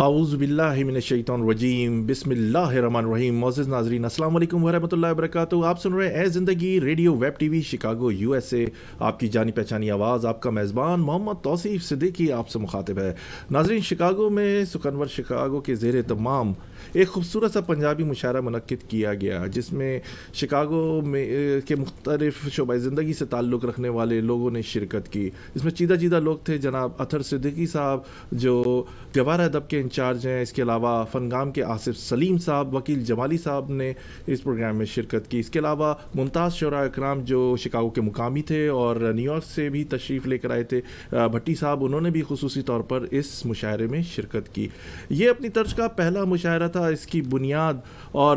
اعوذ باللہ من الشیطان الرجیم بسم اللہ الرحمن الرحیم. معزز ناظرین السلام علیکم ورحمۃ اللہ وبرکاتہ. آپ سن رہے ہیں اے زندگی radio web T V Chicago U S A. آپ کی جانی پہچانی آواز, آپ کا میزبان محمد توصیف صدیقی آپ سے مخاطب ہے. ناظرین, شکاگو میں سخنور شکاگو کے زیر تمام ایک خوبصورت سا پنجابی مشاعرہ منعقد کیا گیا, جس میں شکاگو میں کے مختلف شعبۂ زندگی سے تعلق رکھنے والے لوگوں نے شرکت کی. اس میں چیدہ چیدہ لوگ تھے. جناب اطہر صدیقی صاحب جو گوارہ ادب کے انچارج ہیں, اس کے علاوہ فنگام کے آصف سلیم صاحب, وکیل جمالی صاحب نے اس پروگرام میں شرکت کی. اس کے علاوہ ممتاز شعراء اکرام جو شکاگو کے مقامی تھے اور نیو یارک سے بھی تشریف لے کر آئے تھے, بھٹی صاحب, انہوں نے بھی خصوصی طور پر اس مشاعرے میں شرکت کی. یہ اپنی طرز کا پہلا مشاعرہ تھا. اس کی بنیاد اور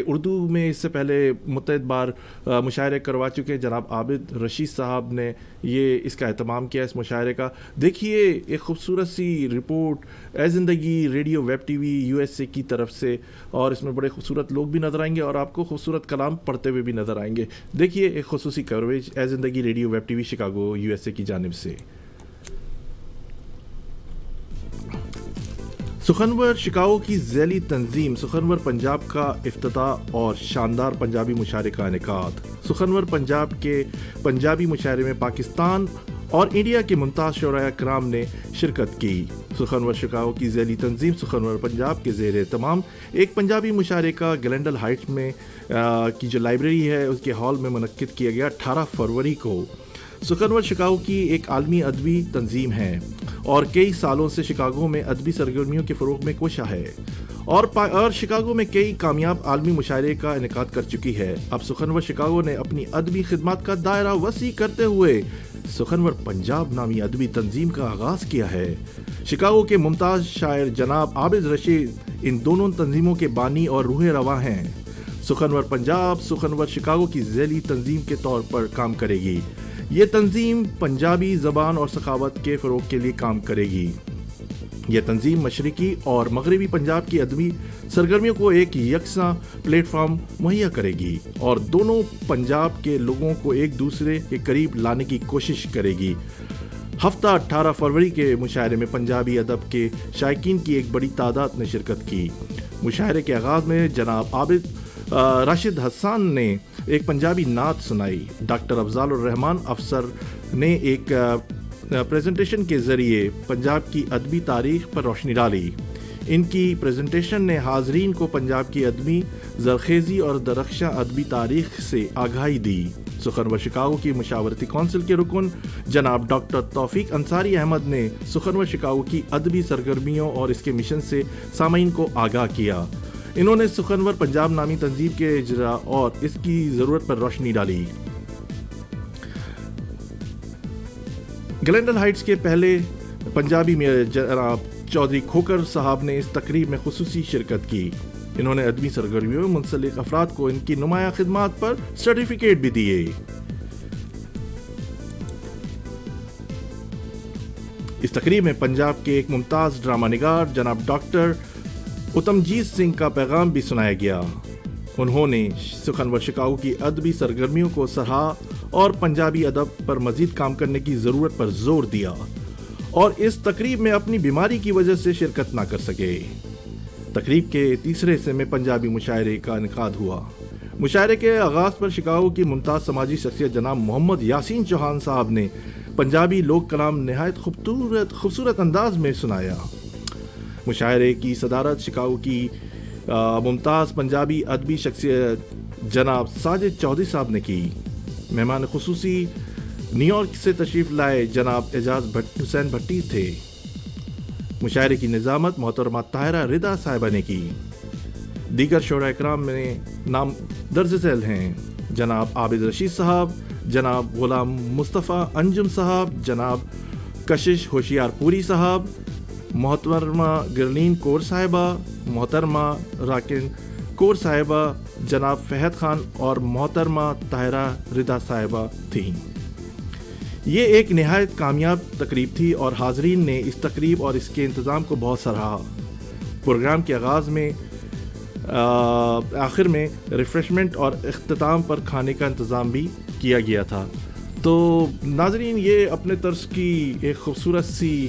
اردو میں اس سے پہلے متعدد بار مشاعرے کروا چکے جناب عابد رشید صاحب نے یہ اس کا اہتمام کیا اس مشاعرے کا. دیکھیے ایک خوبصورت سی رپورٹ اے زندگی radio web T V U S A کی طرف سے, اور اس میں بڑے خوبصورت لوگ بھی نظر آئیں گے اور آپ کو خوبصورت کلام پڑھتے ہوئے بھی نظر آئیں گے. دیکھیے ایک خصوصی کوریج اے زندگی radio web T V Chicago U S A کی جانب سے. سخنور شکاگو کی ذیلی تنظیم سخنور پنجاب کا افتتاح اور شاندار پنجابی مشاعرے کا انعقاد. سخنور پنجاب کے پنجابی مشاعرے میں پاکستان اور انڈیا کے ممتاز شعراء کرام نے شرکت کی. سخنور شکاگو کی ذیلی تنظیم سخنور پنجاب کے زیر اہتمام ایک پنجابی مشاعرے کا گلینڈل ہائٹس میں کی جو لائبریری ہے اس کے ہال میں منعقد کیا گیا 18 فروری کو. سخنور شکاگو کی ایک عالمی ادبی تنظیم ہے اور کئی سالوں سے شکاگو میں ادبی سرگرمیوں کے فروغ میں کوشاں ہے اور شکاگو میں کئی کامیاب عالمی مشاعرے کا انعقاد کر چکی ہے. اب سخنور شکاگو نے اپنی ادبی خدمات کا دائرہ وسیع کرتے ہوئے سخنور پنجاب نامی ادبی تنظیم کا آغاز کیا ہے. شکاگو کے ممتاز شاعر جناب عابد رشید ان دونوں تنظیموں کے بانی اور روح رواں ہیں. سخنور پنجاب سخنور شکاگو کی ذیلی تنظیم کے طور پر کام کرے گی. یہ تنظیم پنجابی زبان اور ثقافت کے فروغ کے لیے کام کرے گی. یہ تنظیم مشرقی اور مغربی پنجاب کی ادبی سرگرمیوں کو ایک یکساں پلیٹ فارم مہیا کرے گی اور دونوں پنجاب کے لوگوں کو ایک دوسرے کے قریب لانے کی کوشش کرے گی. ہفتہ 18 فروری کے مشاعرے میں پنجابی ادب کے شائقین کی ایک بڑی تعداد نے شرکت کی. مشاعرے کے آغاز میں جناب عابد راشد حسان نے ایک پنجابی نعت سنائی. ڈاکٹر افضال الرحمان افسر نے ایک پریزنٹیشن کے ذریعے پنجاب کی ادبی تاریخ پر روشنی ڈالی. ان کی پریزنٹیشن نے حاضرین کو پنجاب کی ادبی زرخیزی اور درخشاں ادبی تاریخ سے آگاہی دی. سخنور شکاگو کی مشاورتی کونسل کے رکن جناب ڈاکٹر توفیق انصاری احمد نے سخنور شکاگو کی ادبی سرگرمیوں اور اس کے مشن سے سامعین کو آگاہ کیا. انہوں نے سخنور پنجاب نامی تنظیم کے اجرا اور اس کی ضرورت پر روشنی ڈالی. گلینڈل ہائٹس کے پہلے پنجابی میں جناب چودھری کھوکر صاحب نے اس تقریب میں خصوصی شرکت کی. انہوں نے ادبی سرگرمیوں میں منسلک افراد کو ان کی نمایاں خدمات پر سرٹیفکیٹ بھی دیے. اس تقریب میں پنجاب کے ایک ممتاز ڈرامہ نگار جناب ڈاکٹر اتمجیت سنگھ کا پیغام بھی سنایا گیا. انہوں نے سخنور شکاگو کی ادبی سرگرمیوں کو سراہا اور پنجابی ادب پر مزید کام کرنے کی ضرورت پر زور دیا اور اس تقریب میں اپنی بیماری کی وجہ سے شرکت نہ کر سکے. تقریب کے تیسرے حصے میں پنجابی مشاعرے کا انعقاد ہوا. مشاعرے کے آغاز پر شکاگو کی ممتاز سماجی شخصیت جناب محمد یاسین چوہان صاحب نے پنجابی لوک کلام نہایت خوبصورت انداز میں سنایا. مشاعرے کی صدارت شکاگو کی ممتاز پنجابی ادبی شخصیت جناب ساجد چودھری صاحب نے کی. مہمان خصوصی نیو یارک سے تشریف لائے جناب اعجاز حسین بھٹی تھے. مشاعرے کی نظامت محترمہ طاہرہ رضا صاحبہ نے کی. دیگر شعراء اکرام میں نام درج ذیل ہیں جناب عابد رشید صاحب, جناب غلام مصطفیٰ انجم صاحب, جناب کشش ہوشیار پوری صاحب, محترمہ گرلین کور صاحبہ, محترمہ راکن کور صاحبہ, جناب فہد خان اور محترمہ طاہرہ رضا صاحبہ تھیں. یہ ایک نہایت کامیاب تقریب تھی اور حاضرین نے اس تقریب اور اس کے انتظام کو بہت سراہا. پروگرام کے آغاز میں آخر میں ریفریشمنٹ اور اختتام پر کھانے کا انتظام بھی کیا گیا تھا. تو ناظرین, یہ اپنے طرز کی ایک خوبصورت سی